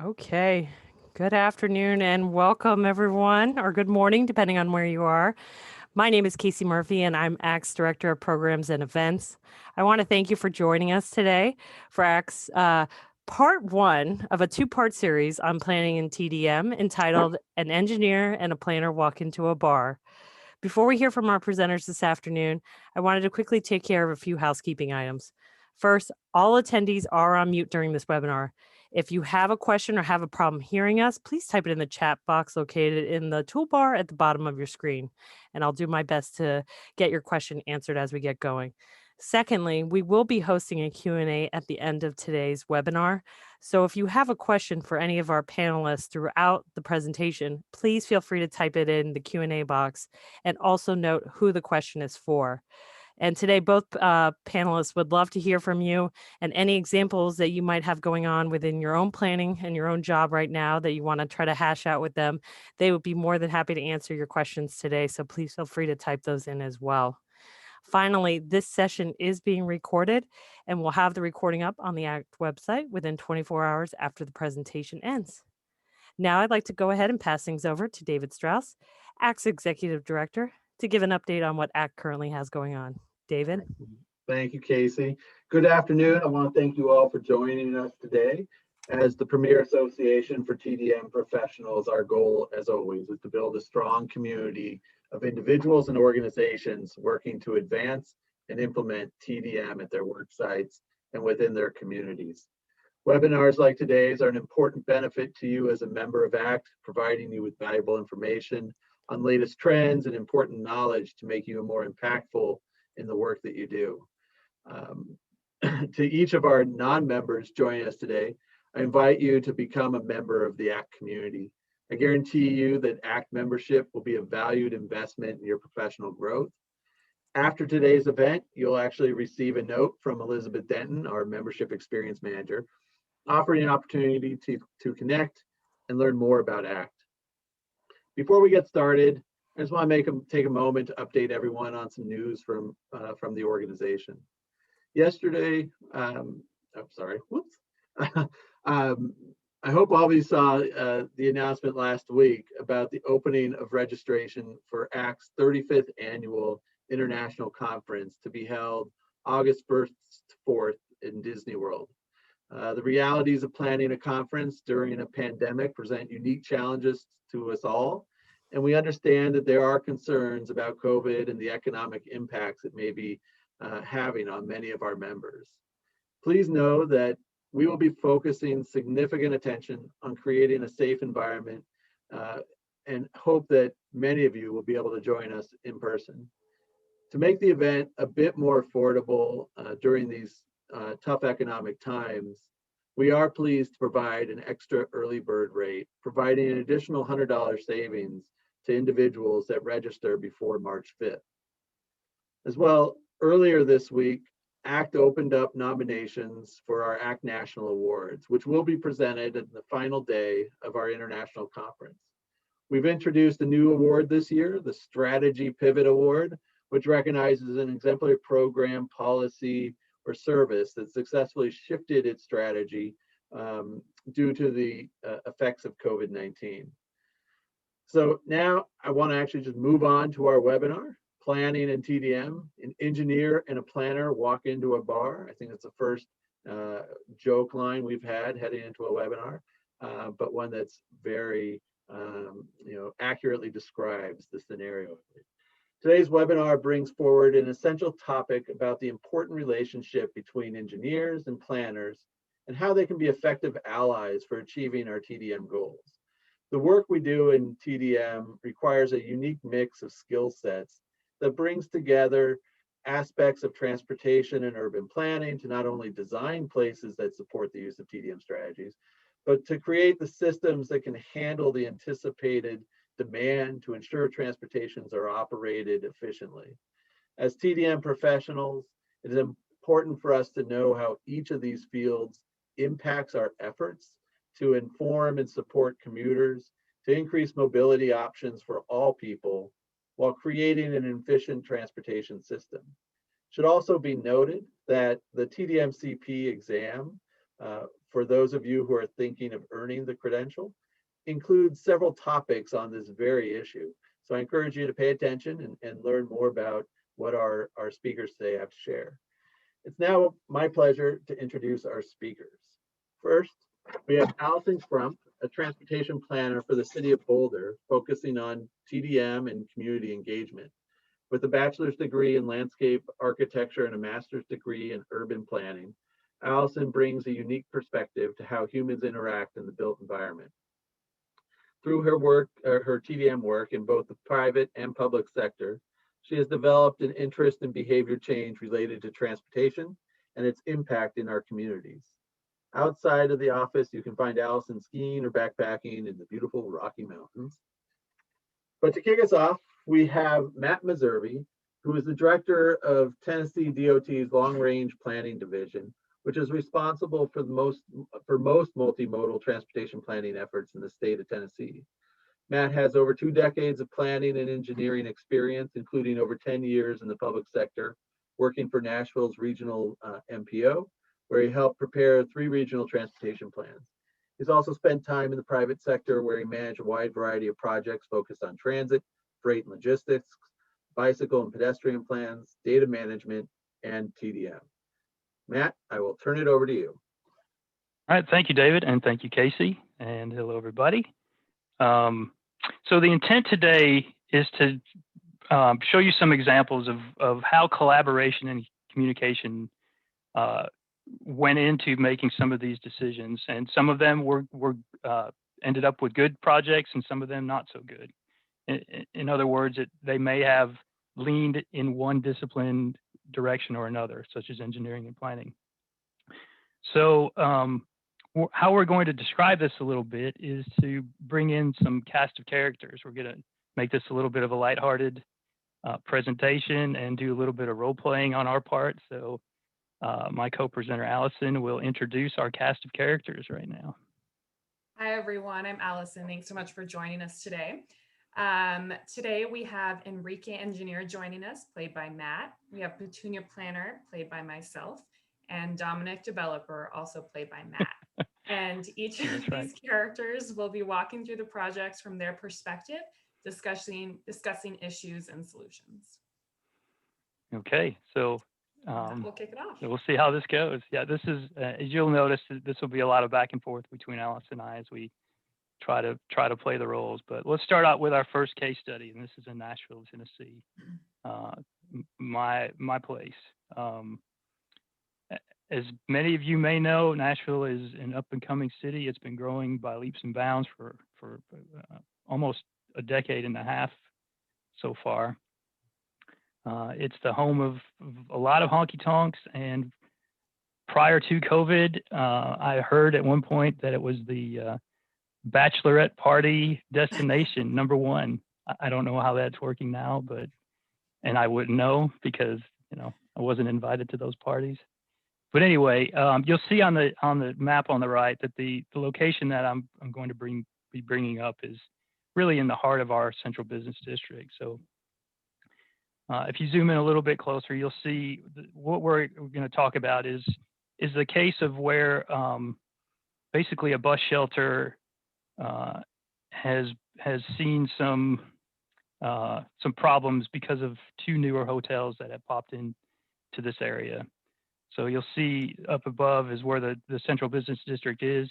Okay. Good afternoon and welcome, everyone, or good morning, depending on where you are. My name is Casey Murphy, and I'm ACT's Director of Programs and Events. I want to thank you for joining us today for ACT's part one of a two-part series on planning in TDM entitled An Engineer and a Planner Walk into a Bar. Before we hear from our presenters this afternoon, I wanted to quickly take care of a few housekeeping items. First, all attendees are on mute during this webinar. If you have a question or have a problem hearing us, please type it in the chat box located in the toolbar at the bottom of your screen, and I'll do my best to get your question answered as we get going. Secondly, we will be hosting a Q&A at the end of today's webinar. So if you have a question for any of our panelists throughout the presentation, please feel free to type it in the Q&A box and also note who the question is for. And today, both panelists would love to hear from you and any examples that you might have going on within your own planning and your own job right now that you want to try to hash out with them. They would be more than happy to answer your questions today, so please feel free to type those in as well. Finally, this session is being recorded, and we'll have the recording up on the ACT website within 24 hours after the presentation ends. Now I'd like to go ahead and pass things over to David Strauss, ACT's Executive Director, to give an update on what ACT currently has going on. David? Thank you, Casey. Good afternoon. I want to thank you all for joining us today. As the premier association for TDM professionals, our goal, as always, is to build a strong community of individuals and organizations working to advance and implement TDM at their work sites and within their communities. Webinars like today's are an important benefit to you as a member of ACT, providing you with valuable information on latest trends and important knowledge to make you more impactful in the work that you do. To each of our non-members joining us today, I invite you to become a member of the ACT community. I guarantee you that ACT membership will be a valued investment in your professional growth. After today's event, you'll actually receive a note from Elizabeth Denton, our membership experience manager, offering an opportunity to connect and learn more about ACT. Before we get started, I just want to take a moment to update everyone on some news from the organization. Yesterday, I hope all of you saw the announcement last week about the opening of registration for ACT's 35th annual international conference to be held August 1st to 4th in Disney World. The realities of planning a conference during a pandemic present unique challenges to us all, and we understand that there are concerns about COVID and the economic impacts it may be having on many of our members. Please know that we will be focusing significant attention on creating a safe environment and hope that many of you will be able to join us in person. To make the event a bit more affordable during these tough economic times, we are pleased to provide an extra early bird rate, providing an additional $100 savings to individuals that register before March 5th. As well, earlier this week, ACT opened up nominations for our ACT National Awards, which will be presented at the final day of our international conference. We've introduced a new award this year, the Strategy Pivot Award, which recognizes an exemplary program, policy, or service that successfully shifted its strategy due to the effects of COVID-19. So now I want to actually just move on to our webinar, Planning in TDM. An engineer and a planner walk into a bar. I think it's the first joke line we've had heading into a webinar, but one that's very accurately describes the scenario. Today's webinar brings forward an essential topic about the important relationship between engineers and planners and how they can be effective allies for achieving our TDM goals. The work we do in TDM requires a unique mix of skill sets that brings together aspects of transportation and urban planning to not only design places that support the use of TDM strategies, but to create the systems that can handle the anticipated demand to ensure transportations are operated efficiently. As TDM professionals, it is important for us to know how each of these fields impacts our efforts to inform and support commuters, to increase mobility options for all people, while creating an efficient transportation system. It should also be noted that the TDMCP exam for those of you who are thinking of earning the credential, includes several topics on this very issue. So I encourage you to pay attention and learn more about what our speakers today have to share. It's now my pleasure to introduce our speakers. First, we have Allison Crump, a transportation planner for the city of Boulder, focusing on TDM and community engagement. With a bachelor's degree in landscape architecture and a master's degree in urban planning, Allison brings a unique perspective to how humans interact in the built environment. Through her work, her TDM work in both the private and public sector, she has developed an interest in behavior change related to transportation and its impact in our communities. Outside of the office, you can find Allison skiing or backpacking in the beautiful Rocky Mountains. But to kick us off, we have Matt Meservy, who is the director of Tennessee DOT's Long Range Planning Division, which is responsible for most multimodal transportation planning efforts in the state of Tennessee. Matt has over 2 decades of planning and engineering experience, including over 10 years in the public sector, working for Nashville's regional MPO, where he helped prepare 3 regional transportation plans. He's also spent time in the private sector where he managed a wide variety of projects focused on transit, freight and logistics, bicycle and pedestrian plans, data management, and TDM. Matt, I will turn it over to you. All right, thank you, David, and thank you, Casey, and hello, everybody. So the intent today is to show you some examples of how collaboration and communication went into making some of these decisions, and some of them were ended up with good projects, and some of them not so good. In other words, they may have leaned in one discipline direction or another, such as engineering and planning. So how we're going to describe this a little bit is to bring in some cast of characters. We're going to make this a little bit of a lighthearted presentation and do a little bit of role playing on our part. So my co-presenter Allison will introduce our cast of characters right now. Hi everyone, I'm Allison. Thanks so much for joining us today. Today we have Enrique Engineer joining us, played by Matt. We have Petunia Planner, played by myself, and Dominic Developer, also played by Matt. And each of these characters will be walking through the projects from their perspective, discussing issues and solutions. Okay, so we'll kick it off. We'll see how this goes. Yeah, this is, as you'll notice, this will be a lot of back and forth between Alice and I as we try to play the roles. But let's start out with our first case study, and this is in Nashville, Tennessee, my place. As many of you may know, Nashville is an up-and-coming city. It's been growing by leaps and bounds for almost a decade and a half so far. It's the home of a lot of honky-tonks, and prior to COVID, I heard at one point that it was the bachelorette party destination #1. I don't know how that's working now, and I wouldn't know because I wasn't invited to those parties. But anyway, you'll see on the map on the right that the location that I'm going to be bringing up is really in the heart of our central business district. So if you zoom in a little bit closer, you'll see what we're going to talk about is the case of where basically a bus shelter has seen some problems because of 2 newer hotels that have popped into this area. So you'll see up above is where the central business district is,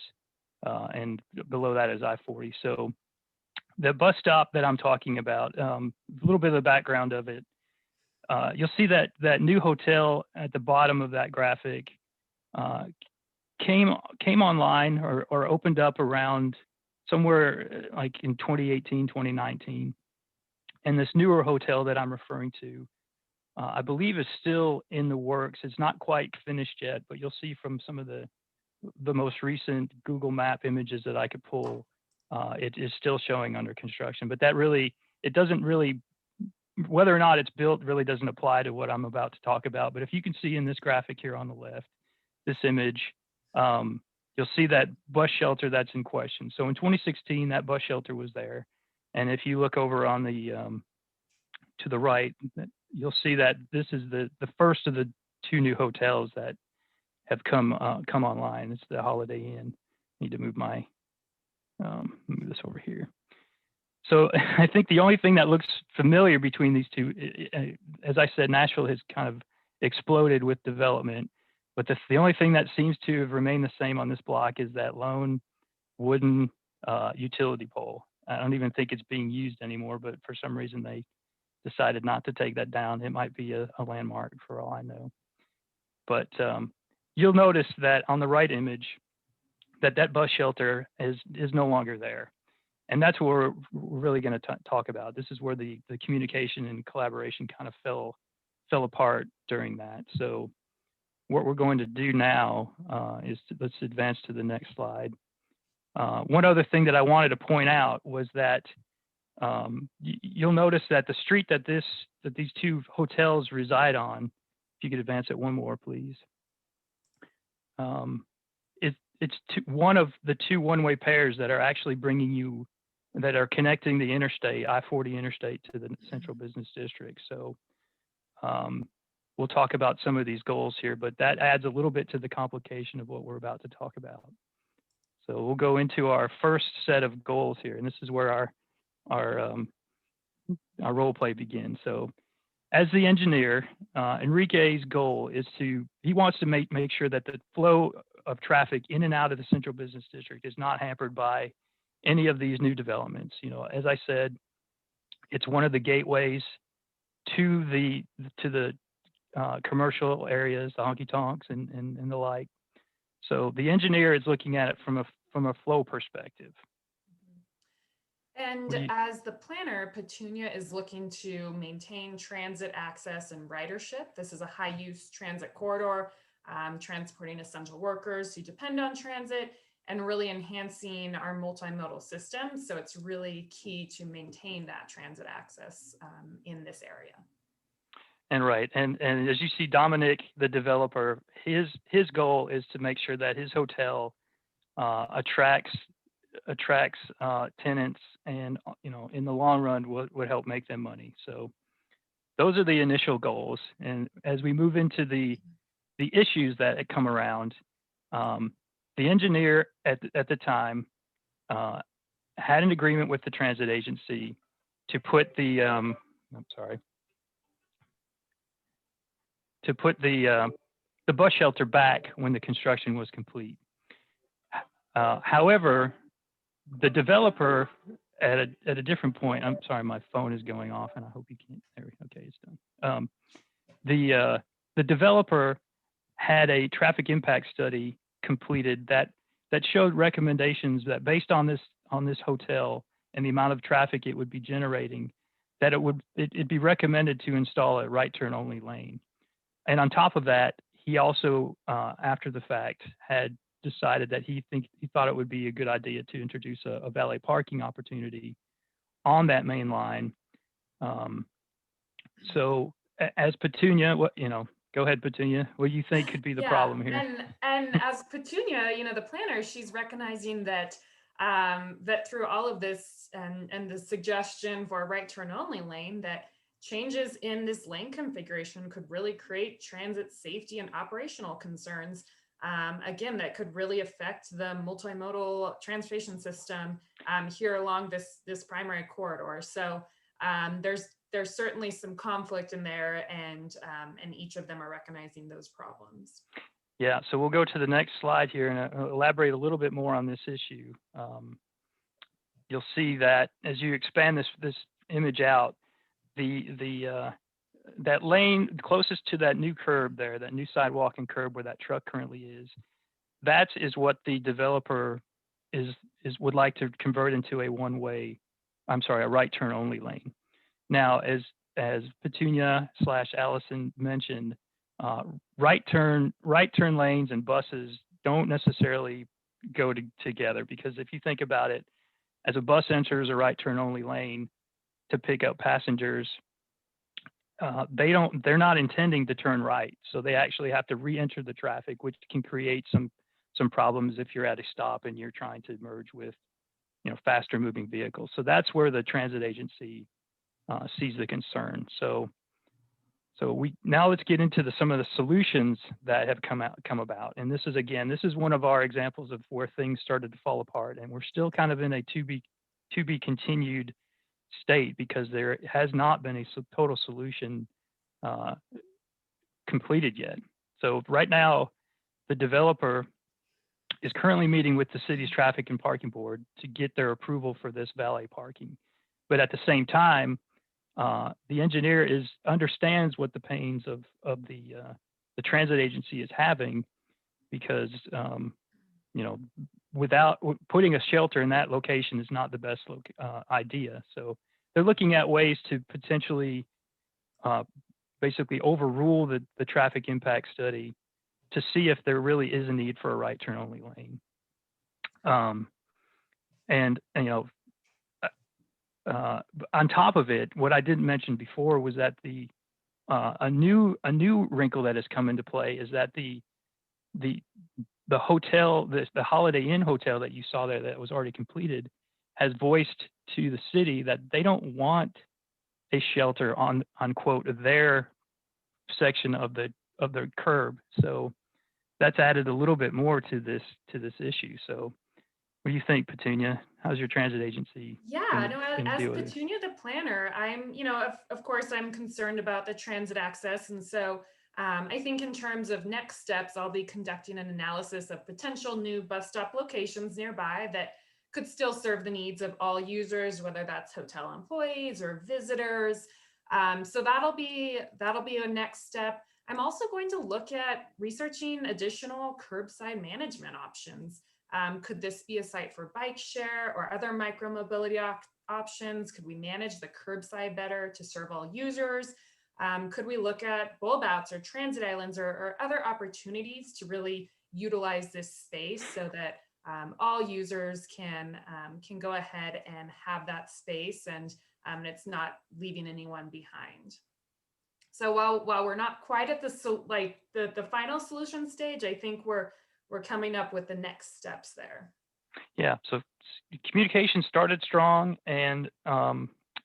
and below that is I-40. So the bus stop that I'm talking about, a little bit of the background of it, you'll see that new hotel at the bottom of that graphic came online or opened up around somewhere like in 2018, 2019. And this newer hotel that I'm referring to, I believe is still in the works. It's not quite finished yet, but you'll see from some of the most recent Google Map images that I could pull, it is still showing under construction. But it doesn't really, whether or not it's built really doesn't apply to what I'm about to talk about. But if you can see in this graphic here on the left, this image, you'll see that bus shelter that's in question. So in 2016, that bus shelter was there. And if you look over on the to the right, you'll see that this is the first of the 2 new hotels that have come online. It's the Holiday Inn. Need to move move this over here. So I think the only thing that looks familiar between these two, as I said, Nashville has kind of exploded with development, but the only thing that seems to have remained the same on this block is that lone wooden utility pole. I don't even think it's being used anymore, but for some reason they decided not to take that down. It might be a landmark for all I know. But you'll notice that on the right image, that bus shelter is no longer there. And that's what we're really going to talk about. This is where the communication and collaboration kind of fell apart during that. So what we're going to do now is let's advance to the next slide. One other thing that I wanted to point out was that you'll notice that the street that these two hotels reside on, if you could advance it one more, please. It's one of the two one-way pairs that are actually that are connecting the interstate, I-40 interstate, to the Central Business District. So we'll talk about some of these goals here, but that adds a little bit to the complication of what we're about to talk about. So we'll go into our first set of goals here, and this is where our role play begins. So as the engineer, Enrique's goal is he wants to make sure that the flow of traffic in and out of the Central Business District is not hampered by any of these new developments. You know, as I said, it's one of the gateways to the commercial areas, the honky tonks and the like. So the engineer is looking at it from a flow perspective. And as the planner, Petunia is looking to maintain transit access and ridership. This is a high-use transit corridor, transporting essential workers who depend on transit and really enhancing our multimodal system. So it's really key to maintain that transit access in this area. And right, and as you see, Dominic, the developer, his goal is to make sure that his hotel attracts tenants, and in the long run would help make them money. So those are the initial goals. And as we move into the issues that come around, the engineer at the time had an agreement with the transit agency to put the bus shelter back when the construction was complete. However, the developer at a different point, I'm sorry, my phone is going off and I hope you can't, okay, it's done. The developer had a traffic impact study completed that showed recommendations that based on this hotel and the amount of traffic it would be generating, that it'd be recommended to install a right turn only lane. And on top of that, he also, after the fact, had decided that he thought it would be a good idea to introduce a valet parking opportunity on that main line. So as Petunia, go ahead, Petunia. What do you think could be the problem here? And as Petunia, the planner, she's recognizing that that through all of this and the suggestion for a right turn only lane, that changes in this lane configuration could really create transit safety and operational concerns. Again, that could really affect the multimodal transportation system here along this primary corridor. So there's certainly some conflict in there, and each of them are recognizing those problems. Yeah, so we'll go to the next slide here and elaborate a little bit more on this issue. You'll see that as you expand this image out, that lane closest to that new curb there, that new sidewalk and curb where that truck currently is, that is what the developer would like to convert into a a right turn only lane. Now, as Petunia / Allison mentioned, right turn lanes and buses don't necessarily go together, because if you think about it, as a bus enters a right turn only lane to pick up passengers, they're not intending to turn right, so they actually have to re-enter the traffic, which can create some problems if you're at a stop and you're trying to merge with faster moving vehicles. So that's where the transit agency sees the concern. So So now let's get into some of the solutions that have come about. And this is one of our examples of where things started to fall apart, and we're still kind of in a to be continued state, because there has not been a total solution completed yet. So right now, the developer is currently meeting with the city's traffic and parking board to get their approval for this valet parking. But at the same time, the engineer understands what the pains of the transit agency is having, because without putting a shelter in that location is not the best idea. So they're looking at ways to potentially basically overrule the traffic impact study to see if there really is a need for a right turn only lane. On top of it, what I didn't mention before was that a new wrinkle that has come into play is that the hotel, the Holiday Inn hotel that you saw there that was already completed, has voiced to the city that they don't want a shelter on quote their section of the curb. So that's added a little bit more to this issue. So what do you think, Petunia? How's your transit agency? Yeah, no, as Petunia, the planner, I'm, of course, I'm concerned about the transit access. And so I think in terms of next steps, I'll be conducting an analysis of potential new bus stop locations nearby that could still serve the needs of all users, whether that's hotel employees or visitors. So that'll be a next step. I'm also going to look at researching additional curbside management options. Could this be a site for bike share or other micromobility options? Could we manage the curbside better to serve all users? Could we look at bulb outs or transit islands or other opportunities to really utilize this space so that all users can go ahead and have that space, and it's not leaving anyone behind. So while we're not quite at the final solution stage, I think we're coming up with the next steps there. Yeah, so communication started strong, and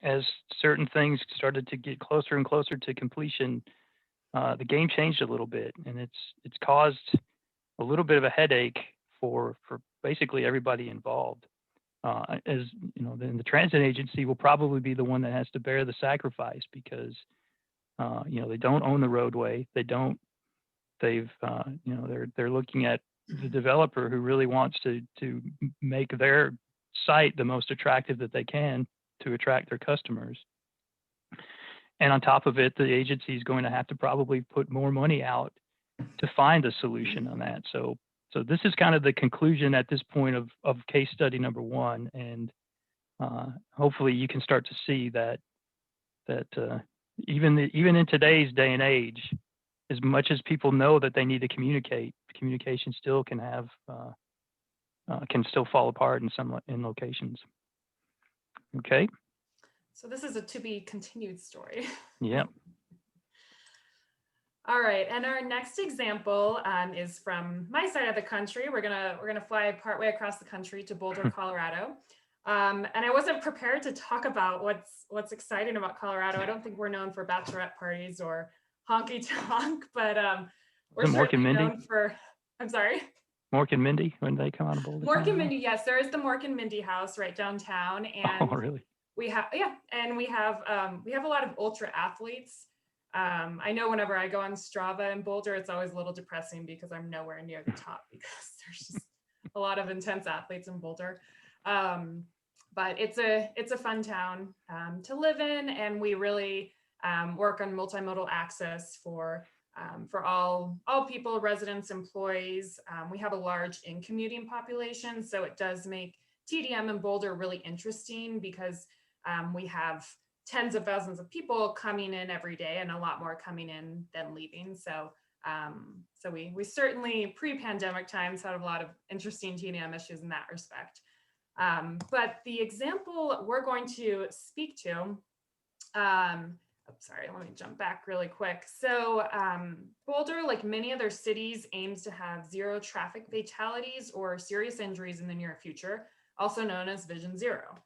as certain things started to get closer and closer to completion, the game changed a little bit, and it's caused a little bit of a headache for basically everybody involved. As you know, then the transit agency will probably be the one that has to bear the sacrifice, because they don't own the roadway. They're looking at the developer who really wants to make their site the most attractive that they can to attract their customers. And on top of it, the agency is going to have to probably put more money out to find a solution on that. So this is kind of the conclusion at this point of case study number one, and hopefully you can start to see that even in today's day and age, as much as people know that they need to communicate, communication still can still fall apart in locations. Okay. So this is a to be continued story. Yeah. All right, and our next example is from my side of the country. We're gonna fly partway across the country to Boulder, Colorado. And I wasn't prepared to talk about what's exciting about Colorado. I don't think we're known for bachelorette parties or honky tonk, but we're certainly known for. I'm sorry. Mork and Mindy, when they come out of Boulder. Mork and Mindy, yes, there is the Mork and Mindy house right downtown, and oh, really? we have a lot of ultra athletes. I know whenever I go on Strava in Boulder, it's always a little depressing because I'm nowhere near the top, because there's just a lot of intense athletes in Boulder. But it's a fun town to live in, and we really work on multimodal access for all people, residents, employees. We have a large in-commuting population, so it does make TDM in Boulder really interesting, because we have tens of thousands of people coming in every day, and a lot more coming in than leaving. So we certainly pre-pandemic times had a lot of interesting TDM issues in that respect. But the example we're going to speak to, sorry, let me jump back really quick. So Boulder, like many other cities, aims to have zero traffic fatalities or serious injuries in the near future, also known as Vision Zero.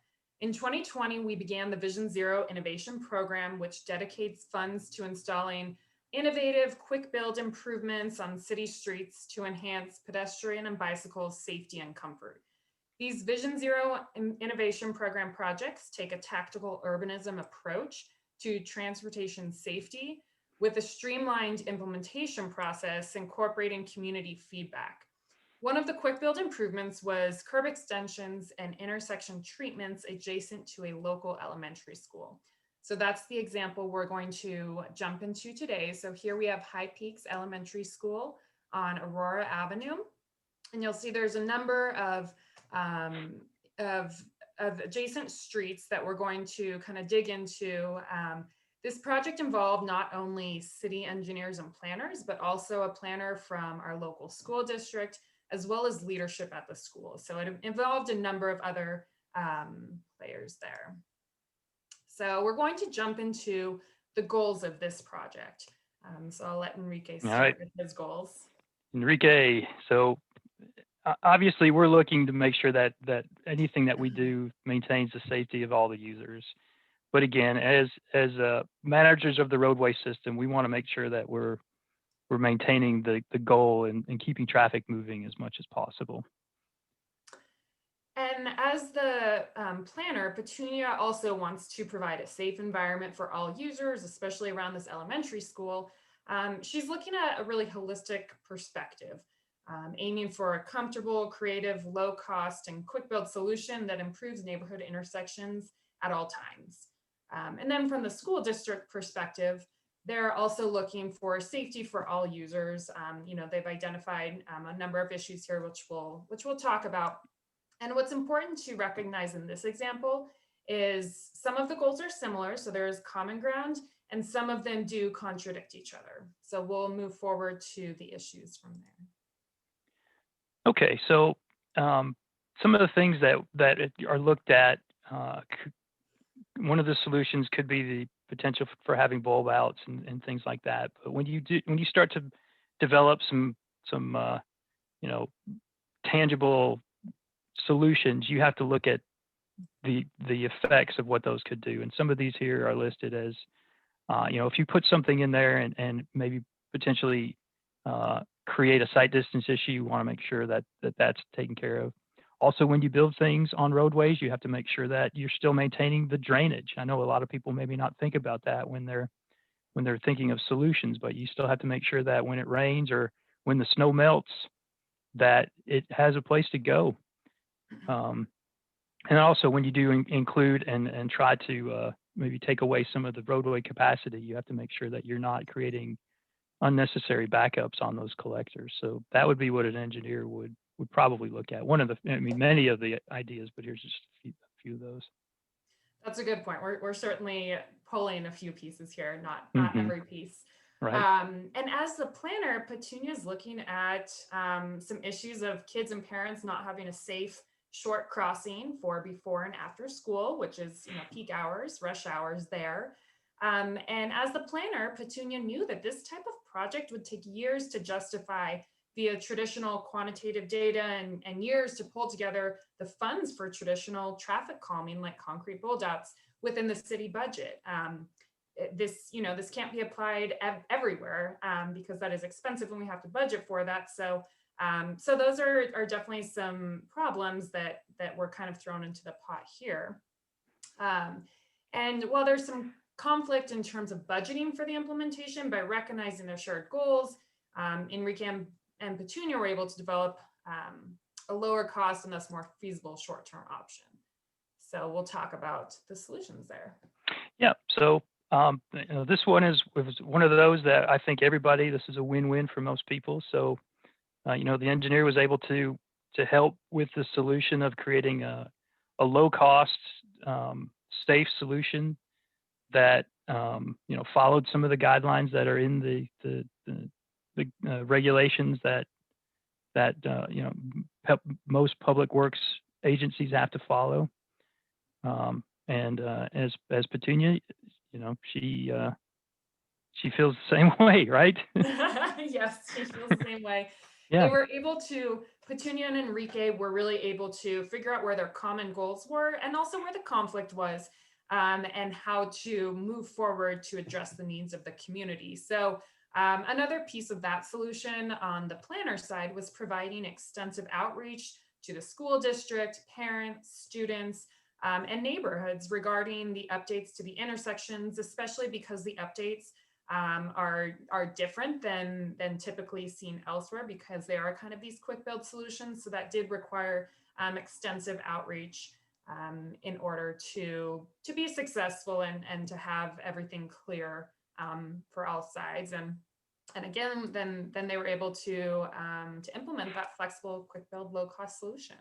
In 2020, we began the Vision Zero Innovation Program, which dedicates funds to installing innovative, quick build improvements on city streets to enhance pedestrian and bicycle safety and comfort. These Vision Zero Innovation Program projects take a tactical urbanism approach to transportation safety with a streamlined implementation process incorporating community feedback. One of the quick build improvements was curb extensions and intersection treatments adjacent to a local elementary school. So that's the example we're going to jump into today. So here we have High Peaks Elementary School on Aurora Avenue. And you'll see there's a number of adjacent streets that we're going to kind of dig into. This project involved not only city engineers and planners, but also a planner from our local school district, as well as leadership at the school. So it involved a number of other players there. So we're going to jump into the goals of this project. So I'll let Enrique start with his goals. Enrique, so obviously we're looking to make sure that anything that we do maintains the safety of all the users. But again, as managers of the roadway system, we want to make sure that we're maintaining the goal and keeping traffic moving as much as possible. And as the planner, Petunia also wants to provide a safe environment for all users, especially around this elementary school. She's looking at a really holistic perspective, aiming for a comfortable, creative, low cost, and quick build solution that improves neighborhood intersections at all times. And then from the school district perspective, they're also looking for safety for all users. They've identified a number of issues here, which we'll talk about. And what's important to recognize in this example is some of the goals are similar, so there is common ground, and some of them do contradict each other. So we'll move forward to the issues from there. Okay, so some of the things that are looked at, one of the solutions could be the potential for having bulb outs and things like that. But when you start to develop some tangible solutions, you have to look at the effects of what those could do. And some of these here are listed as, if you put something in there and maybe potentially create a sight distance issue, you want to make sure that that's taken care of. Also, when you build things on roadways, you have to make sure that you're still maintaining the drainage. I know a lot of people maybe not think about that when they're thinking of solutions, but you still have to make sure that when it rains or when the snow melts, that it has a place to go. And also when you do include and try to maybe take away some of the roadway capacity, you have to make sure that you're not creating unnecessary backups on those collectors. So that would be what an engineer would probably look at. Many of the ideas, but here's just a few of those. That's a good point. We're certainly pulling a few pieces here, not every piece. Right. And as the planner, Petunia is looking at some issues of kids and parents not having a safe short crossing for before and after school, which is peak hours, rush hours there. And as the planner, Petunia knew that this type of project would take years to justify via traditional quantitative data and years to pull together the funds for traditional traffic calming like concrete build-outs within the city budget. This can't be applied everywhere because that is expensive and we have to budget for that. So those are definitely some problems that were kind of thrown into the pot here. And while there's some conflict in terms of budgeting for the implementation, by recognizing their shared goals, Enrique and Petunia were able to develop a lower cost and thus more feasible short-term option. So we'll talk about the solutions there. Yeah, so this one was one of those that I think this is a win-win for most people. So, the engineer was able to help with the solution of creating a low-cost, safe solution that followed some of the guidelines that are in the regulations that most public works agencies have to follow. And as Petunia, she feels the same way, right? Yes, she feels the same way. Yeah. They were able to, Petunia and Enrique were really able to figure out where their common goals were and also where the conflict was, and how to move forward to address the needs of the community. So Another piece of that solution on the planner side was providing extensive outreach to the school district, parents, students, and neighborhoods regarding the updates to the intersections, especially because the updates are different than typically seen elsewhere, because they are kind of these quick build solutions. So that did require extensive outreach in order to be successful and to have everything clear for all sides. And again, then they were able to implement that flexible, quick build, low cost solution.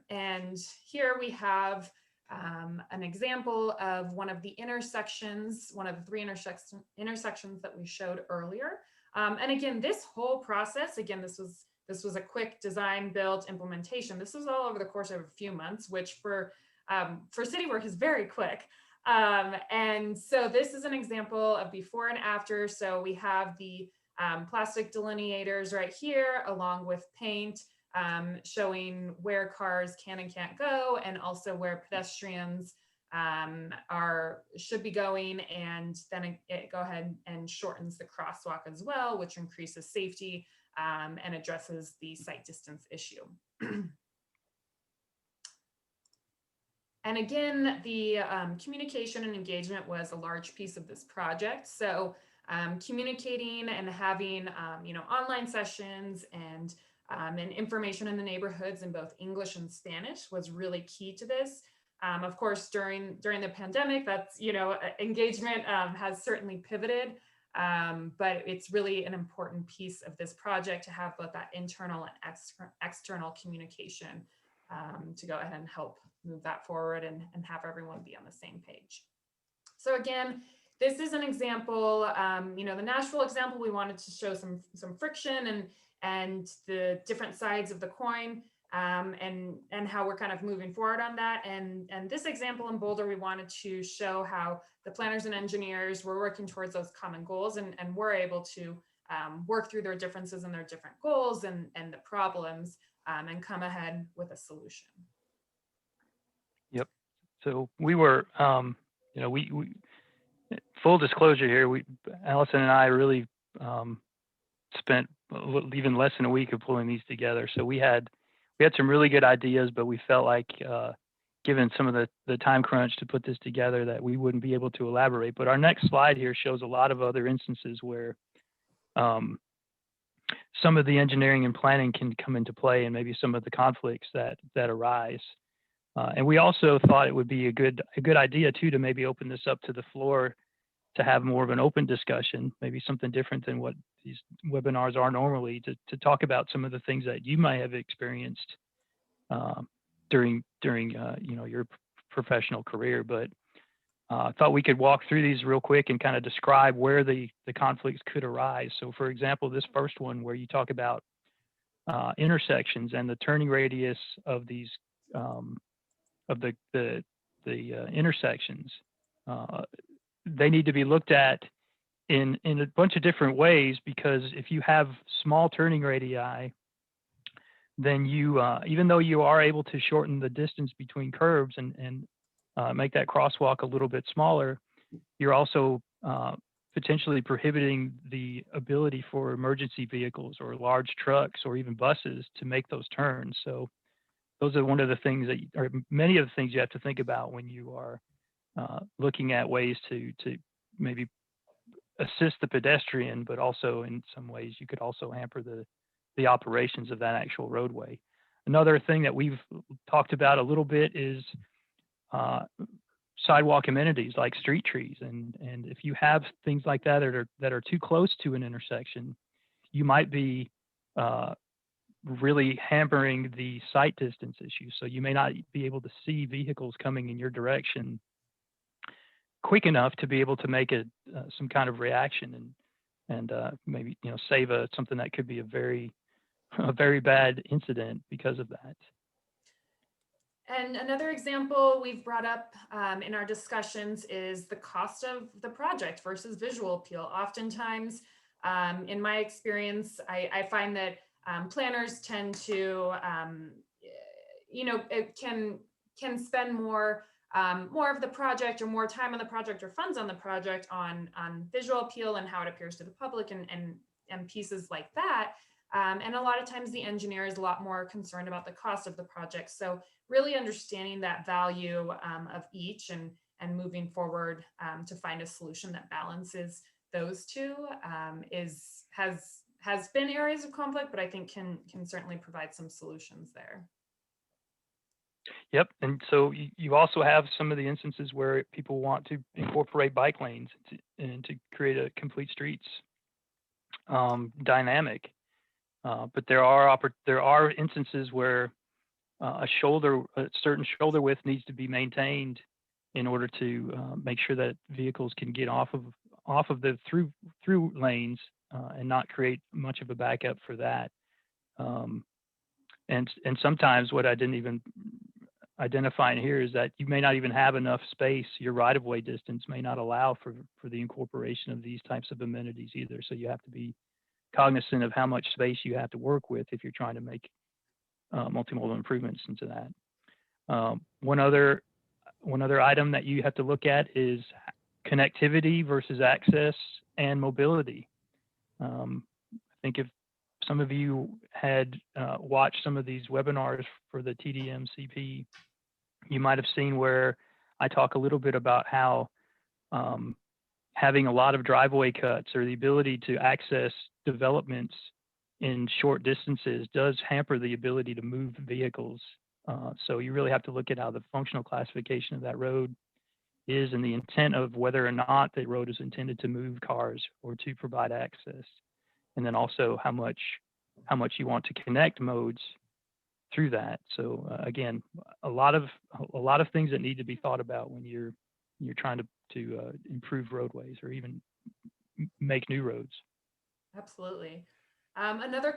And here we have an example of one of the intersections, one of the three intersections that we showed earlier. And again, this whole process, again, this was a quick design, build, implementation. This was all over the course of a few months, which for city work is very quick. And so this is an example of before and after. So we have the plastic delineators right here, along with paint, showing where cars can and can't go, and also where pedestrians should be going. And then it go ahead and shortens the crosswalk as well, which increases safety and addresses the sight distance issue. And again, the communication and engagement was a large piece of this project. So communicating and having online sessions and information in the neighborhoods in both English and Spanish was really key to this. Of course, during the pandemic, that's, engagement has certainly pivoted, but it's really an important piece of this project to have both that internal and external communication to go ahead and help move that forward and have everyone be on the same page. So again, this is an example, the Nashville example, we wanted to show some friction and the different sides of the coin, and how we're kind of moving forward on that. And this example in Boulder, we wanted to show how the planners and engineers were working towards those common goals and were able to work through their differences and their different goals and the problems and come ahead with a solution. Yep. So we were, we full disclosure here, Allison and I really spent even less than a week of pulling these together. So we had some really good ideas, but we felt like given some of the time crunch to put this together, that we wouldn't be able to elaborate. But our next slide here shows a lot of other instances where some of the engineering and planning can come into play, and maybe some of the conflicts that arise. And we also thought it would be a good idea too to maybe open this up to the floor to have more of an open discussion, maybe something different than what these webinars are normally, to talk about some of the things that you might have experienced during your professional career. But I thought we could walk through these real quick and kind of describe where the conflicts could arise. So for example, this first one where you talk about intersections and the turning radius of these of the intersections, they need to be looked at in a bunch of different ways, because if you have small turning radii, then you even though you are able to shorten the distance between curbs and make that crosswalk a little bit smaller, you're also potentially prohibiting the ability for emergency vehicles or large trucks or even buses to make those turns. So those are one of the things or many of the things you have to think about when you are looking at ways to maybe assist the pedestrian, but also in some ways you could also hamper the operations of that actual roadway. Another thing that we've talked about a little bit is sidewalk amenities like street trees, and if you have things like that are too close to an intersection, you might be really hampering the sight distance issue. So you may not be able to see vehicles coming in your direction quick enough to be able to make some kind of reaction and maybe save something that could be a very bad incident because of that. And another example we've brought up in our discussions is the cost of the project versus visual appeal. Oftentimes, in my experience, I find that planners tend to, can spend more more of the project or more time on the project or funds on the project on visual appeal and how it appears to the public and pieces like that. And a lot of times the engineer is a lot more concerned about the cost of the project. So really understanding that value of each and moving forward to find a solution that balances those two has been areas of conflict, but I think can certainly provide some solutions there. Yep. And so you also have some of the instances where people want to incorporate bike lanes and to create a complete streets dynamic. But there are instances where a certain shoulder width needs to be maintained in order to make sure that vehicles can get off of the through lanes and not create much of a backup for that. And sometimes what I didn't even identify in here is that you may not even have enough space. Your right-of-way distance may not allow for the incorporation of these types of amenities either. So you have to be cognizant of how much space you have to work with if you're trying to make multimodal improvements into that. One other item that you have to look at is connectivity versus access and mobility. I think if some of you had watched some of these webinars for the TDM CP, you might have seen where I talk a little bit about how having a lot of driveway cuts or the ability to access developments in short distances does hamper the ability to move vehicles. So you really have to look at how the functional classification of that road is and the intent of whether or not the road is intended to move cars or to provide access. And then also how much you want to connect modes through that. So again, a lot of things that need to be thought about when you're trying to improve roadways or even make new roads. Absolutely. Another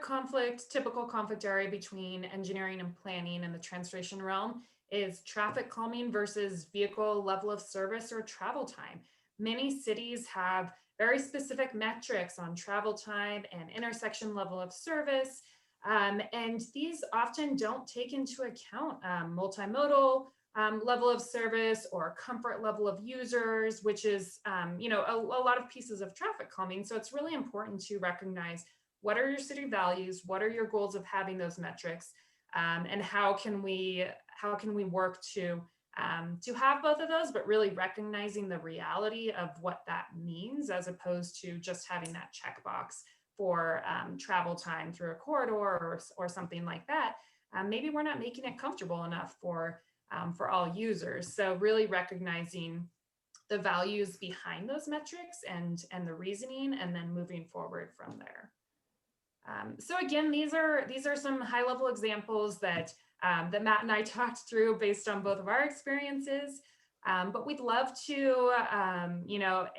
typical conflict area between engineering and planning in the transportation realm is traffic calming versus vehicle level of service or travel time. Many cities have very specific metrics on travel time and intersection level of service. And these often don't take into account multimodal level of service or comfort level of users, which is a lot of pieces of traffic calming. So it's really important to recognize what are your city values, what are your goals of having those metrics, and how can we work to have both of those, but really recognizing the reality of what that means as opposed to just having that checkbox for travel time through a corridor or something like that. Maybe we're not making it comfortable enough for all users. So really recognizing the values behind those metrics and the reasoning, and then moving forward from there. So again, these are some high level examples that Matt and I talked through based on both of our experiences. But we'd love to,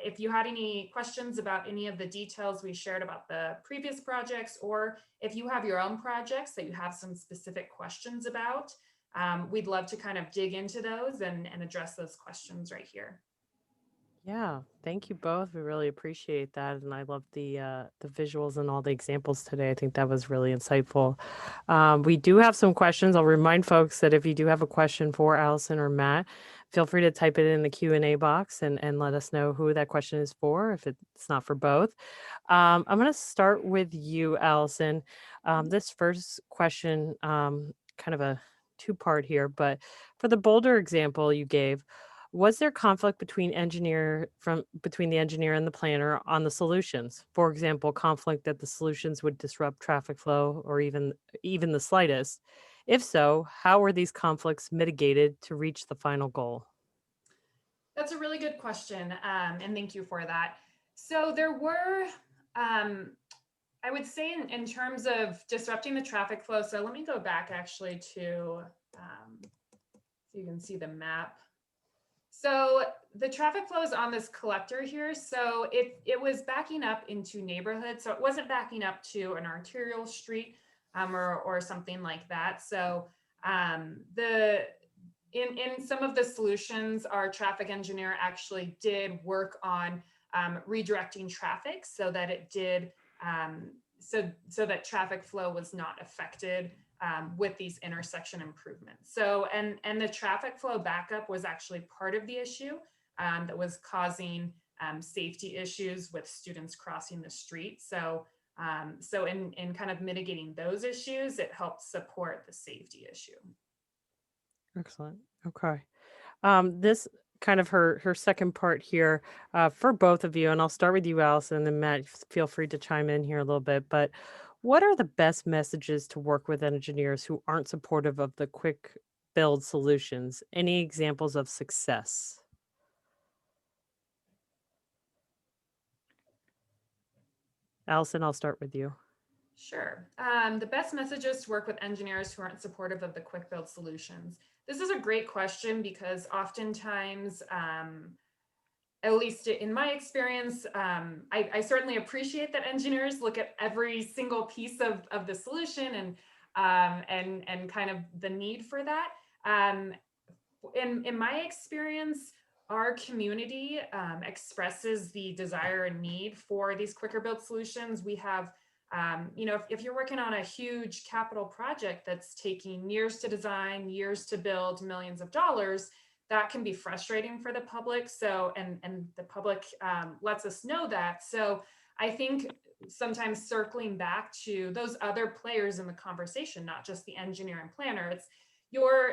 if you had any questions about any of the details we shared about the previous projects, or if you have your own projects that you have some specific questions about, we'd love to kind of dig into those and address those questions right here. Yeah, thank you both. We really appreciate that, and I love the visuals and all the examples today. I think that was really insightful. We do have some questions. I'll remind folks that if you do have a question for Allison or Matt, feel free to type it in the Q&A box and let us know who that question is for, if it's not for both. I'm going to start with you, Allison. This first question, kind of a two-part here, but for the Boulder example you gave, was there conflict between the engineer and the planner on the solutions? For example, conflict that the solutions would disrupt traffic flow or even the slightest? If so, how were these conflicts mitigated to reach the final goal? That's a really good question, and thank you for that. So there were, I would say in terms of disrupting the traffic flow, so let me go back actually to, so you can see the map. So the traffic flow is on this collector here. So it was backing up into neighborhoods. So it wasn't backing up to an arterial street or something like that. So in some of the solutions, our traffic engineer actually did work on redirecting traffic so that it did, so that traffic flow was not affected with these intersection improvements. So, and the traffic flow backup was actually part of the issue that was causing safety issues with students crossing the street. So, so in kind of mitigating those issues, it helps support the safety issue. Excellent. Okay. This kind of her second part here for both of you, and I'll start with you, Allison, and then Matt, feel free to chime in here a little bit. But what are the best messages to work with engineers who aren't supportive of the quick build solutions? Any examples of success? Allison, I'll start with you. Sure. The best messages to work with engineers who aren't supportive of the quick build solutions. This is a great question because oftentimes, at least in my experience, I certainly appreciate that engineers look at every single piece of the solution and kind of the need for that. In my experience, our community expresses the desire and need for these quicker build solutions. We have, you know, if you're working on a huge capital project that's taking years to design, years to build, millions of dollars, that can be frustrating for the public. So, and the public lets us know that. So I think sometimes circling back to those other players in the conversation, not just the engineer and planner, it's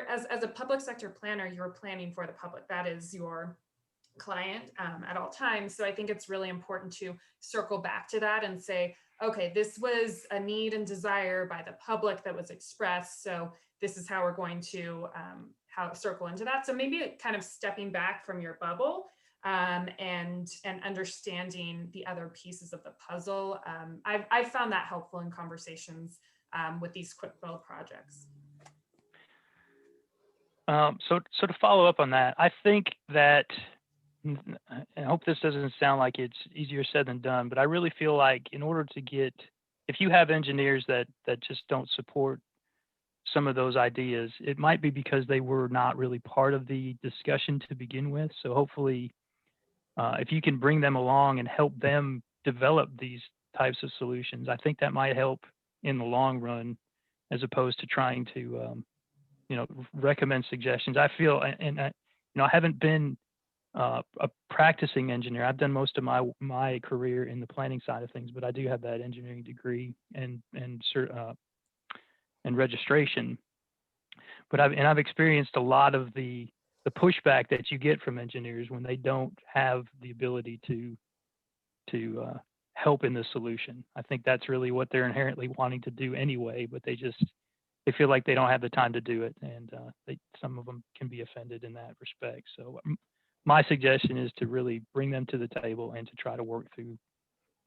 as a public sector planner, you're planning for the public. That is your client at all times. So I think it's really important to circle back to that and say, okay, this was a need and desire by the public that was expressed. So this is how we're going to circle into that. So maybe kind of stepping back from your bubble and understanding the other pieces of the puzzle. I've found that helpful in conversations with these quick build projects. So to follow up on that, I think that, I hope this doesn't sound like it's easier said than done, but I really feel like in order to get, if you have engineers that just don't support some of those ideas, it might be because they were not really part of the discussion to begin with. So hopefully, if you can bring them along and help them develop these types of solutions, I think that might help in the long run, as opposed to trying to recommend suggestions. I feel, and I haven't been a practicing engineer. I've done most of my career in the planning side of things, but I do have that engineering degree and registration. But I've experienced a lot of the pushback that you get from engineers when they don't have the ability to help in the solution. I think that's really what they're inherently wanting to do anyway, but they feel like they don't have the time to do it, and some of them can be offended in that respect. So my suggestion is to really bring them to the table and to try to work through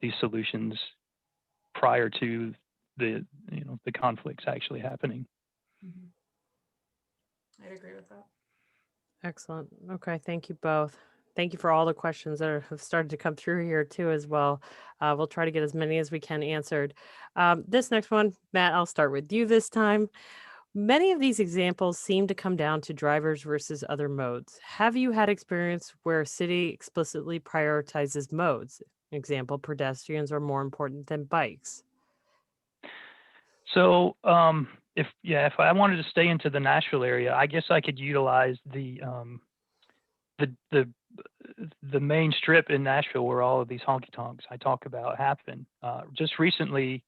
these solutions prior to the conflicts actually happening. I'd agree with that. Excellent. Okay, thank you both. Thank you for all the questions that have started to come through here too as well. We'll try to get as many as we can answered. This next one, Matt, I'll start with you this time. Many of these examples seem to come down to drivers versus other modes. Have you had experience where a city explicitly prioritizes modes? Example, pedestrians are more important than bikes. So if I wanted to stay into the Nashville area, I guess I could utilize the main strip in Nashville where all of these honky tonks I talk about happen. Just recently,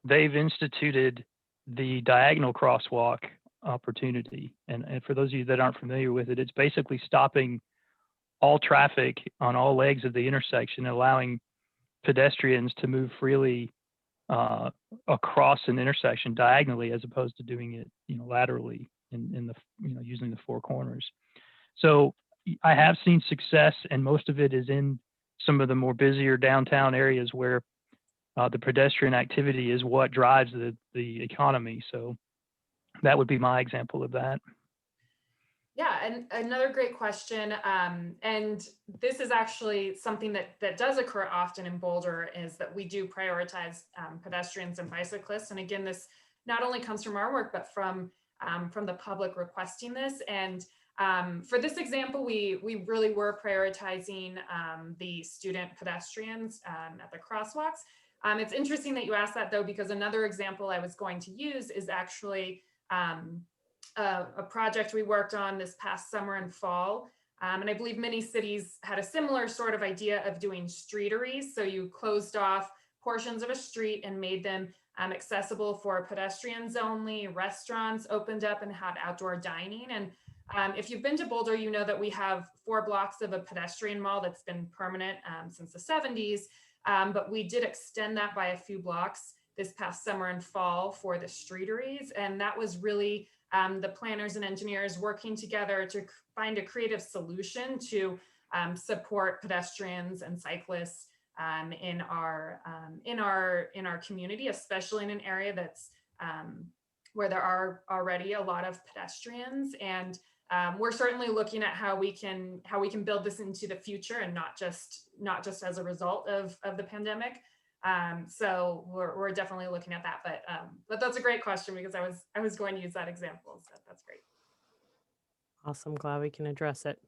they've instituted the diagonal crosswalk opportunity. And for those of you that aren't familiar with it, it's basically stopping all traffic on all legs of the intersection, allowing pedestrians to move freely across an intersection diagonally, as opposed to doing it, laterally in the, using the four corners. So I have seen success, and most of it is in some of the more busier downtown areas where the pedestrian activity is what drives the economy. So that would be my example of that. Yeah, and another great question. And this is actually something that does occur often in Boulder, is that we do prioritize pedestrians and bicyclists. And again, this not only comes from our work, but from the public requesting this. And for this example, we really were prioritizing the student pedestrians at the crosswalks. It's interesting that you asked that though, because another example I was going to use is actually a project we worked on this past summer and fall. And I believe many cities had a similar sort of idea of doing streeteries. So you closed off portions of a street and made them accessible for pedestrians only. Restaurants opened up and had outdoor dining. And if you've been to Boulder, you know that we have 4 blocks of a pedestrian mall that's been permanent since the 70s. But we did extend that by a few blocks this past summer and fall for the streeteries. And that was really the planners and engineers working together to find a creative solution to support pedestrians and cyclists in our community, especially in an area that's where there are already a lot of pedestrians. And we're certainly looking at how we can build this into the future and not just as a result of the pandemic. So we're definitely looking at that, but that's a great question because I was going to use that example. So that's great. Awesome. Glad we can address it.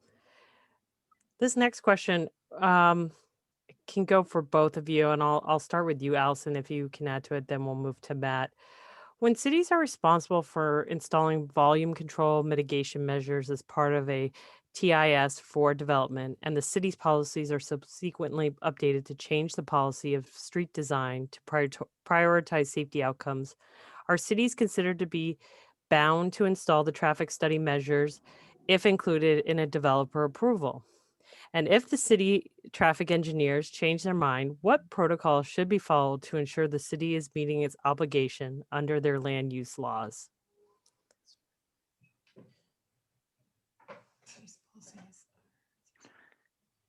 This next question can go for both of you, and I'll start with you, Allison. If you can add to it, then we'll move to Matt. When cities are responsible for installing volume control mitigation measures as part of a TIS for development, and the city's policies are subsequently updated to change the policy of street design to prioritize safety outcomes, are cities considered to be bound to install the traffic study measures if included in a developer approval? And if the city traffic engineers change their mind, what protocol should be followed to ensure the city is meeting its obligation under their land use laws?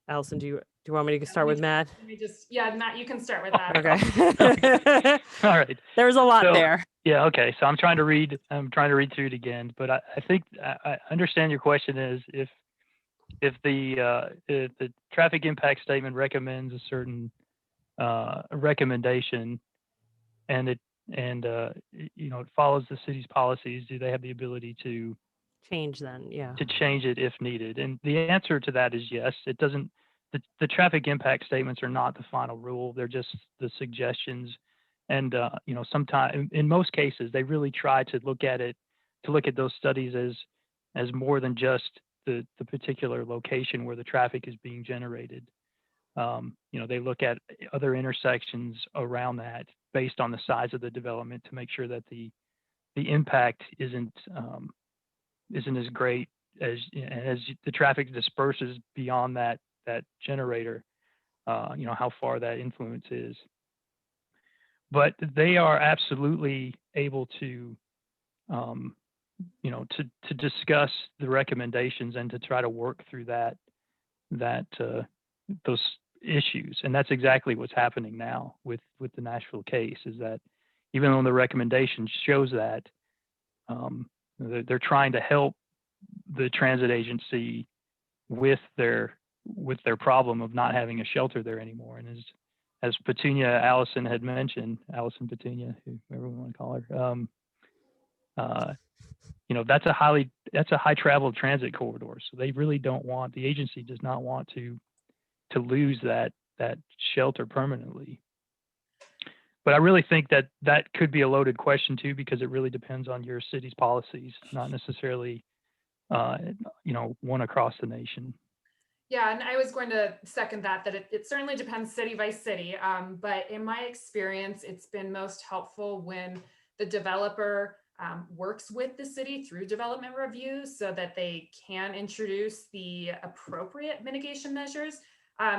Allison, do you want me to start with Matt? Matt, you can start with that. Okay. All right. There's a lot there. Yeah. Okay. So I'm trying to read through it again, but I think I understand your question is if the traffic impact statement recommends a certain recommendation and it follows the city's policies, do they have the ability to change then? Yeah. To change it if needed? And the answer to that is yes. It doesn't. The traffic impact statements are not the final rule. They're just the suggestions. And sometimes, in most cases, they really try to look at those studies as more than just the particular location where the traffic is being generated. They look at other intersections around that based on the size of the development to make sure that the impact isn't as great as the traffic disperses beyond that generator, how far that influence is. But they are absolutely able to discuss the recommendations and to try to work through those issues. And that's exactly what's happening now with the Nashville case, is that even though the recommendation shows that, they're trying to help the transit agency with their problem of not having a shelter there anymore. And as Allison had mentioned, Allison Petunia, whoever we want to call her, that's a high traveled transit corridor. So they really the agency does not want to lose that shelter permanently. But I really think that could be a loaded question too, because it really depends on your city's policies, not necessarily, one across the nation. Yeah, and I was going to second that it certainly depends city by city. But in my experience, it's been most helpful when the developer works with the city through development reviews so that they can introduce the appropriate mitigation measures.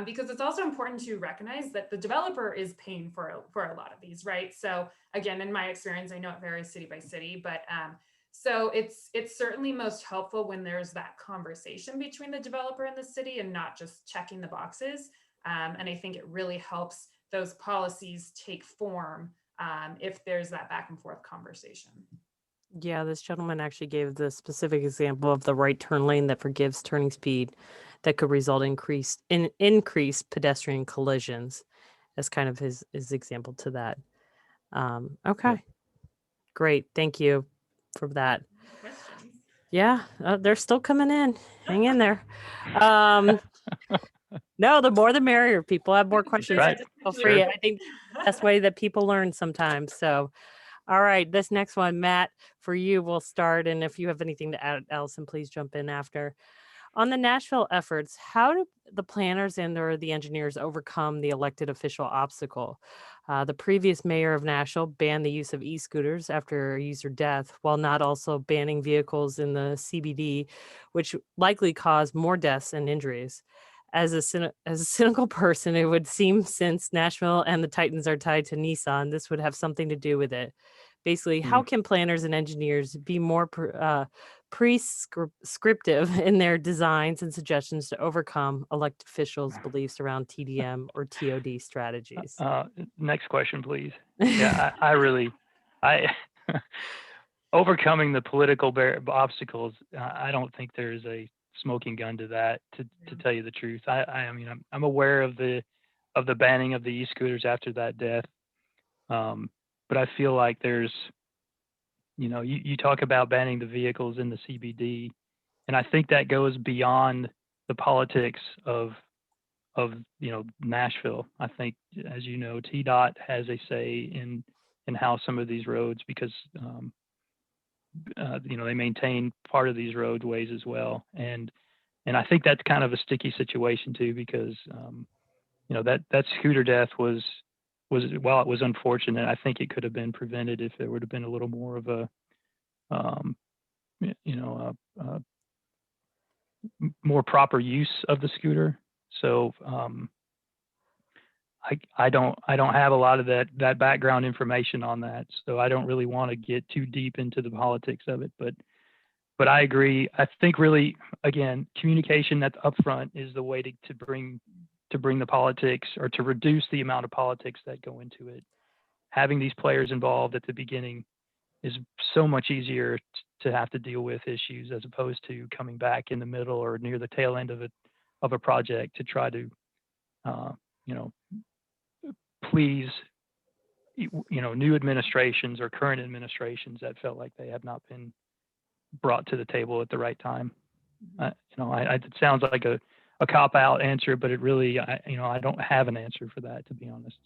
Because it's also important to recognize that the developer is paying for a lot of these, right? So again, in my experience, I know it varies city by city, but so it's certainly most helpful when there's that conversation between the developer and the city and not just checking the boxes. And I think it really helps those policies take form if there's that back and forth conversation. Yeah, this gentleman actually gave the specific example of the right turn lane that forgives turning speed that could result in increased pedestrian collisions as kind of his example to that. Okay, great. Thank you for that. Yeah, they're still coming in. Hang in there. No, the more the merrier. People have more questions. right. Feel free. Sure. I think that's the way that people learn sometimes. So, all right, this next one, Matt, for you, we'll start. And if you have anything to add, Allison, please jump in after. On the Nashville efforts, how do the planners and or the engineers overcome the elected official obstacle? The previous mayor of Nashville banned the use of e-scooters after a user death, while not also banning vehicles in the CBD, which likely caused more deaths and injuries. As a cynical person, it would seem since Nashville and the Titans are tied to Nissan, this would have something to do with it. Basically, how can planners and engineers be more prescriptive in their designs and suggestions to overcome elected officials' beliefs around TDM or TOD strategies? Next question, please. Yeah, I really, I overcoming the political obstacles. I don't think there's a smoking gun to that. To tell you the truth, I mean, I'm aware of the banning of the e-scooters after that death, but I feel like there's, you talk about banning the vehicles in the CBD, and I think that goes beyond the politics of Nashville. I think, as you know, TDOT has a say in how some of these roads, because they maintain part of these roadways as well, and I think that's kind of a sticky situation too, because that scooter death was while it was unfortunate, I think it could have been prevented if there would have been a little more of a more proper use of the scooter. So I don't have a lot of that background information on that, so I don't really want to get too deep into the politics of it. But I agree. I think really, again, communication that's upfront is the way to bring the politics, or to reduce the amount of politics that go into it. Having these players involved at the beginning is so much easier to have to deal with issues, as opposed to coming back in the middle or near the tail end of a project to try to please new administrations or current administrations that felt like they have not been brought to the table at the right time. It sounds like a cop-out answer, but it really, I don't have an answer for that, to be honest.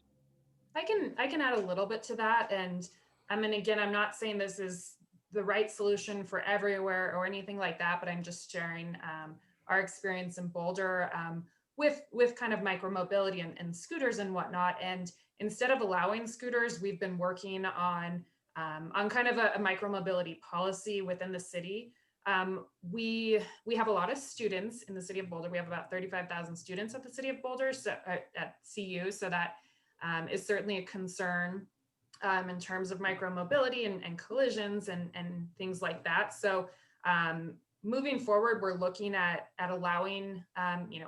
I can add a little bit to that. And I mean, again, I'm not saying this is the right solution for everywhere or anything like that, but I'm just sharing our experience in Boulder with kind of micromobility and scooters and whatnot. And instead of allowing scooters, we've been working on kind of a micromobility policy within the city. We have a lot of students in the city of Boulder. We have about 35,000 students at the city of Boulder, so at CU. So that is certainly a concern in terms of micromobility and collisions and things like that. So moving forward, we're looking at allowing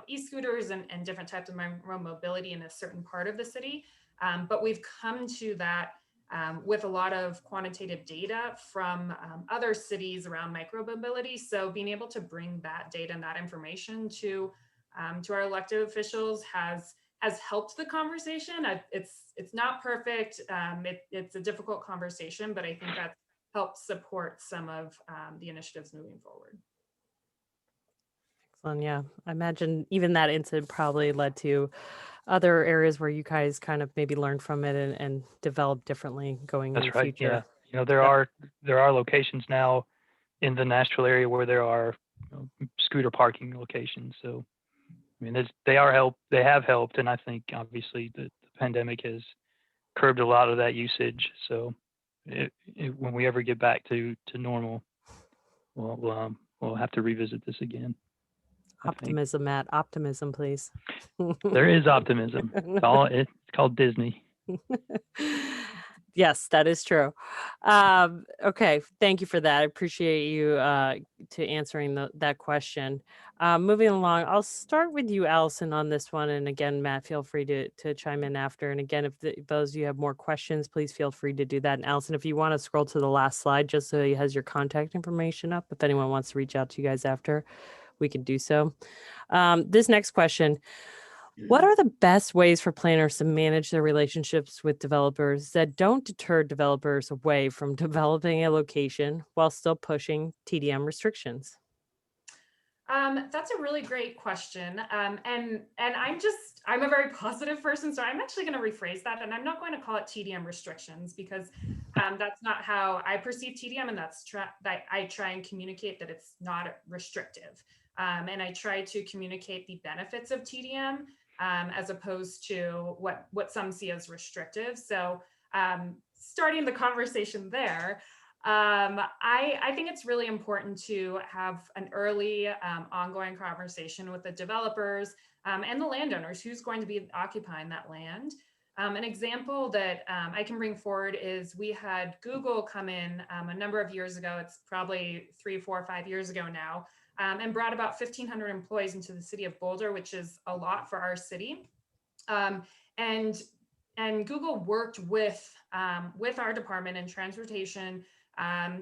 e-scooters and different types of micromobility in a certain part of the city. But we've come to that with a lot of quantitative data from other cities around micromobility. So being able to bring that data and that information to our elected officials has helped the conversation. It's not perfect. It's a difficult conversation, but I think that helps support some of the initiatives moving forward. Excellent. Yeah, I imagine even that incident probably led to other areas where you guys kind of maybe learned from it and developed differently going in the future. Yeah, there are locations now in the Nashville area where there are scooter parking locations. So I mean, they have helped, and I think obviously the pandemic has curbed a lot of that usage. So when we ever get back to normal, we'll have to revisit this again. Optimism, Matt. Optimism, please. There is optimism. It's called Disney. Yes, that is true. Okay, thank you for that. I appreciate you to answering that question. Moving along, I'll start with you, Allison, on this one. And again, Matt, feel free to chime in after. And again, if those of you have more questions, please feel free to do that. And Allison, if you want to scroll to the last slide, just so he has your contact information up, if anyone wants to reach out to you guys after, we can do so. This next question: what are the best ways for planners to manage their relationships with developers that don't deter developers away from developing a location while still pushing TDM restrictions? That's a really great question. And I'm a very positive person, so I'm actually going to rephrase that, and I'm not going to call it TDM restrictions because that's not how I perceive TDM, and that I try and communicate that it's not restrictive, and I try to communicate the benefits of TDM as opposed to what some see as restrictive. So starting the conversation there. I think it's really important to have an early ongoing conversation with the developers and the landowners who's going to be occupying that land. An example that I can bring forward is we had Google come in a number of years ago. It's probably 3, 4, 5 years ago now, and brought about 1,500 employees into the city of Boulder, which is a lot for our city. And Google worked with our department in transportation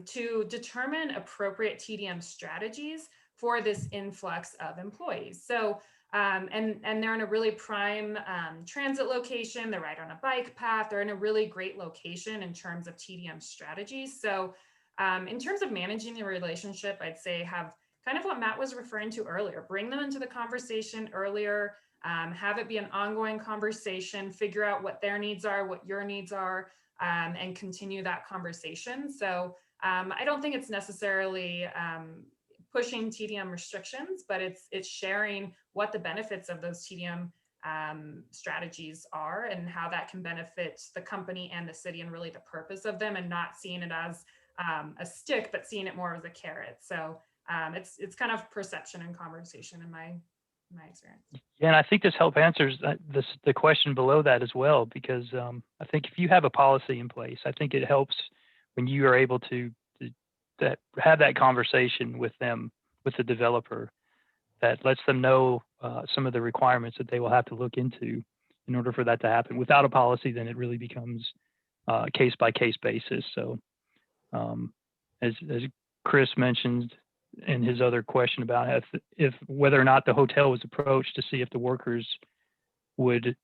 to determine appropriate TDM strategies for this influx of employees. So, and they're in a really prime transit location. They're right on a bike path. They're in a really great location in terms of TDM strategies. So, in terms of managing the relationship, I'd say have kind of what Matt was referring to earlier. Bring them into the conversation earlier. Have it be an ongoing conversation. Figure out what their needs are, what your needs are. And continue that conversation. So I don't think it's necessarily pushing TDM restrictions, but it's sharing what the benefits of those TDM strategies are and how that can benefit the company and the city and really the purpose of them, and not seeing it as a stick, but seeing it more as a carrot. So it's kind of perception and conversation in my experience. Yeah, and I think this help answers the question below that as well, because I think if you have a policy in place, I think it helps when you are able to have that conversation with them, with the developer, that lets them know some of the requirements that they will have to look into in order for that to happen. Without a policy, then it really becomes case by case basis. So as Chris mentioned in his other question about if whether or not the hotel was approached to see if the workers would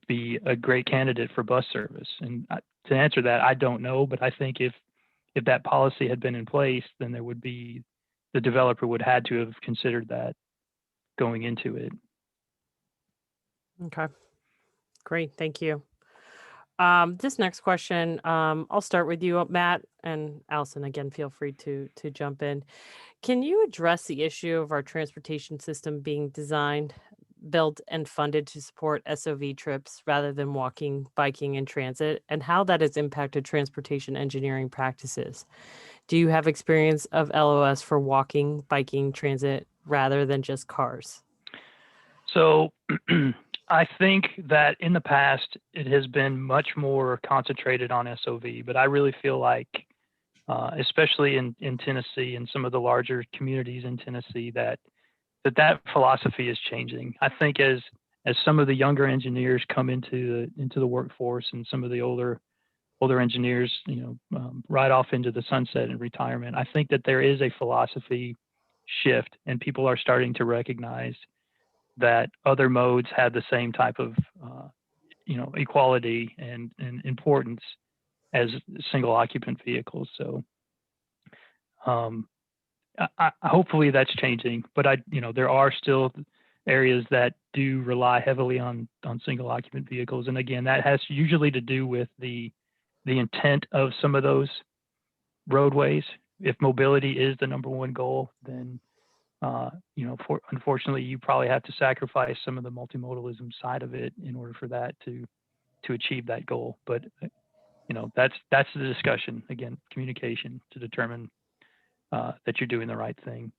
be a great candidate for bus service. And to answer that, I don't know, but I think if that policy had been in place, then the developer would had to have considered that going into it. Okay, great, thank you. This next question, I'll start with you, Matt, and Allison, again, feel free to jump in. Can you address the issue of our transportation system being designed, built, and funded to support SOV trips rather than walking, biking, and transit, and how that has impacted transportation engineering practices? Do you have experience of LOS for walking, biking, transit, rather than just cars? So I think that in the past, it has been much more concentrated on SOV, but I really feel like, especially in Tennessee and some of the larger communities in Tennessee, that philosophy is changing. I think as some of the younger engineers come into the workforce, and some of the older engineers, ride off into the sunset and retirement, I think that there is a philosophy shift, and people are starting to recognize that other modes have the same type of equality and importance as single occupant vehicles. So hopefully that's changing, but there are still areas that do rely heavily on single occupant vehicles, and again, that has usually to do with the intent of some of those roadways. If mobility is the number one goal, then unfortunately, you probably have to sacrifice some of the multimodalism side of it in order for that to achieve that goal. But that's the discussion. Again, communication to determine that you're doing the right thing.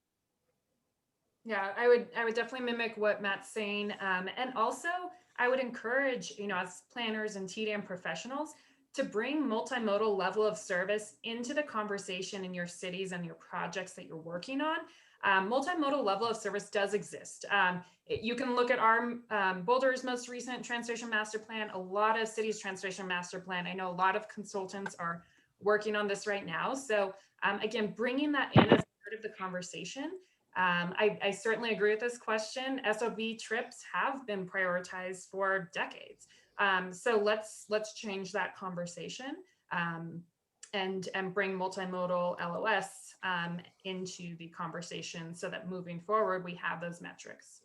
Yeah, I would definitely mimic what Matt's saying, and also I would encourage as planners and TDM professionals to bring multimodal level of service into the conversation in your cities and your projects that you're working on. Multimodal level of service does exist. You can look at our Boulder's most recent transportation master plan, a lot of cities' transportation master plan. I know a lot of consultants are working on this right now. So again, bringing that in as part of the conversation. I certainly agree with this question. SOV trips have been prioritized for decades. So let's change that conversation. and bring multimodal LOS into the conversation so that moving forward, we have those metrics.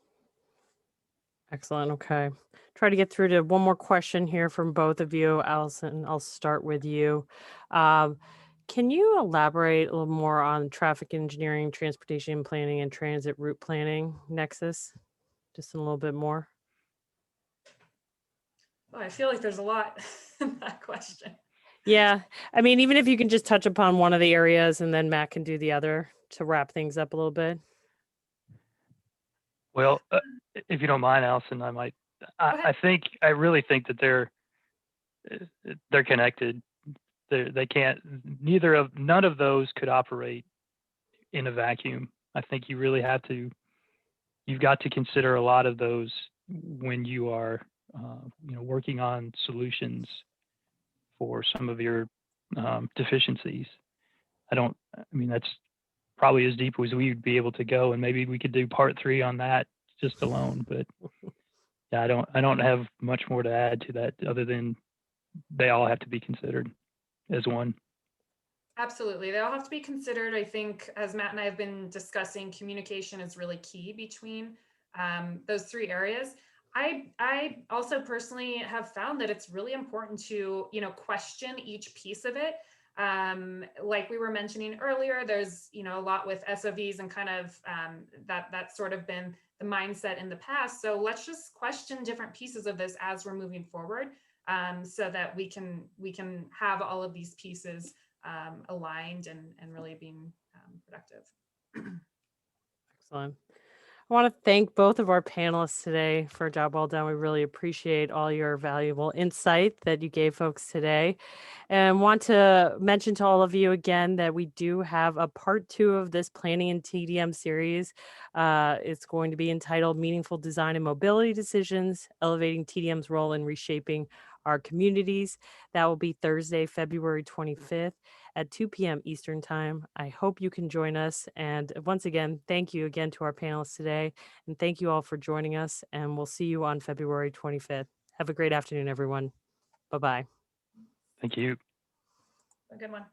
Excellent. Okay. Try to get through to one more question here from both of you. Allison, I'll start with you. Can you elaborate a little more on traffic engineering, transportation planning, and transit route planning nexus? Just a little bit more. Oh, I feel like there's a lot in that question. Yeah. I mean, even if you can just touch upon one of the areas and then Matt can do the other to wrap things up a little bit. Well, if you don't mind, Allison, I ahead. I really think that they're connected. They can't, none of those could operate in a vacuum. I think you've got to consider a lot of those when you are, working on solutions for some of your deficiencies. That's probably as deep as we'd be able to go, and maybe we could do part 3 on that just alone. But yeah, I don't have much more to add to that other than they all have to be considered as one. Absolutely. They all have to be considered. I think, as Matt and I have been discussing, communication is really key between those 3 areas. I also personally have found that it's really important to, question each piece of it. Like we were mentioning earlier, there's, a lot with SOVs and kind of that's sort of been the mindset in the past. So let's just question different pieces of this as we're moving forward, so that we can have all of these pieces aligned and really being productive. Excellent. I want to thank both of our panelists today for a job well done. We really appreciate all your valuable insight that you gave folks today. And want to mention to all of you again that we do have a part 2 of this Planning and TDM series. It's going to be entitled Meaningful Design and Mobility Decisions, Elevating TDM's Role in Reshaping Our Communities. That will be Thursday, February 25th at 2 p.m. Eastern Time. I hope you can join us. And once again, thank you again to our panelists today. And thank you all for joining us. And we'll see you on February 25th. Have a great afternoon, everyone. Bye-bye. Thank you. A good one.